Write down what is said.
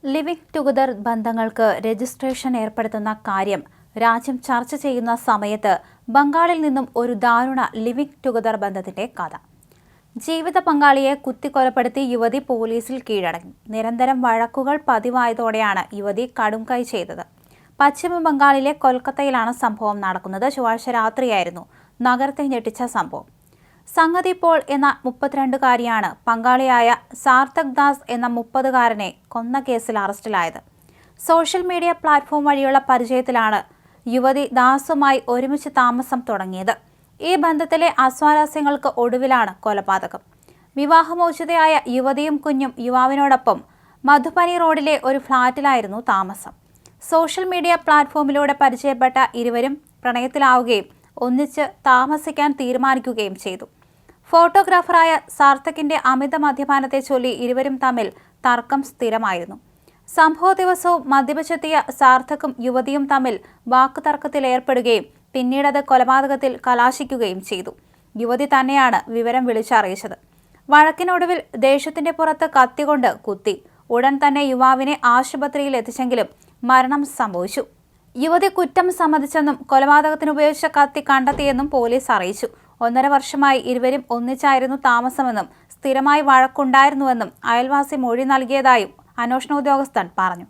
Living together ബന്ധങ്ങൾക്ക് registration ഏർപ്പെടുത്തുന്ന കാര്യം രാജ്യം ചർച്ച ചെയ്യുന്ന സമയത്ത് ബംഗാളിൽ നിന്നും ഒരു ദാരുണ ലിവിംഗ് ടുഗദർ ബന്ധത്തിന്റെ കഥ. ജീവിത പങ്കാളിയെ കുത്തിക്കൊലപ്പെടുത്തി യുവതി പോലീസിൽ കീഴടങ്ങി. നിരന്തരം വഴക്കുകൾ പതിവായതോടെയാണ് യുവതി കടുംകൈ ചെയ്തത്. പശ്ചിമ ബംഗാളിലെ കൊൽക്കത്തയിലാണ് സംഭവം നടക്കുന്നത്. ചൊവ്വാഴ്ച രാത്രിയായിരുന്നു നഗരത്തെ ഞെട്ടിച്ച സംഭവം. സംഗതി പോൾ എന്ന 32-കാരിയാണ് പങ്കാളിയായ സാർത്ഥക് ദാസ് എന്ന 30-കാരനെ കൊന്ന കേസിൽ അറസ്റ്റിലായത്. സോഷ്യൽ മീഡിയ പ്ലാറ്റ്ഫോം വഴിയുള്ള പരിചയത്തിലാണ് യുവതി ദാസുമായി ഒരുമിച്ച് താമസം തുടങ്ങിയത്. ഈ ബന്ധത്തിലെ അസ്വാരസ്യങ്ങൾക്ക് ഒടുവിലാണ് കൊലപാതകം. വിവാഹമോചിതയായ യുവതിയും കുഞ്ഞും യുവാവിനോടൊപ്പം മധുബനി റോഡിലെ ഒരു ഫ്ളാറ്റിലായിരുന്നു താമസം. സോഷ്യൽ മീഡിയ പ്ലാറ്റ്ഫോമിലൂടെ പരിചയപ്പെട്ട ഇരുവരും പ്രണയത്തിലാവുകയും ഒന്നിച്ച് താമസിക്കാൻ തീരുമാനിക്കുകയും ചെയ്തു. ഫോട്ടോഗ്രാഫറായ സാർത്ഥകിന്റെ അമിത മദ്യപാനത്തെ ചൊല്ലി ഇരുവരും തമ്മിൽ തർക്കം സ്ഥിരമായിരുന്നു. സംഭവ ദിവസവും മദ്യപിച്ചെത്തിയ സാർത്ഥകും യുവതിയും തമ്മിൽ വാക്കുതർക്കത്തിലേർപ്പെടുകയും പിന്നീടത് കൊലപാതകത്തിൽ കലാശിക്കുകയും ചെയ്തു. യുവതി തന്നെയാണ് വിവരം വിളിച്ചറിയിച്ചത്. വഴക്കിനൊടുവിൽ ദേഷ്യത്തിന്റെ പുറത്ത് കത്തികൊണ്ട് കുത്തി. ഉടൻ തന്നെ യുവാവിനെ ആശുപത്രിയിൽ എത്തിച്ചെങ്കിലും മരണം സംഭവിച്ചു. യുവതി കുറ്റം സമ്മതിച്ചെന്നും കൊലപാതകത്തിനുപയോഗിച്ച കത്തി കണ്ടെത്തിയെന്നും പോലീസ് അറിയിച്ചു. 1.5 വർഷമായി ഇരുവരും ഒന്നിച്ചായിരുന്നു താമസമെന്നും സ്ഥിരമായി വഴക്കുണ്ടായിരുന്നുവെന്നും അയൽവാസി മൊഴി നൽകിയതായും അന്വേഷണ ഉദ്യോഗസ്ഥൻ പറഞ്ഞു.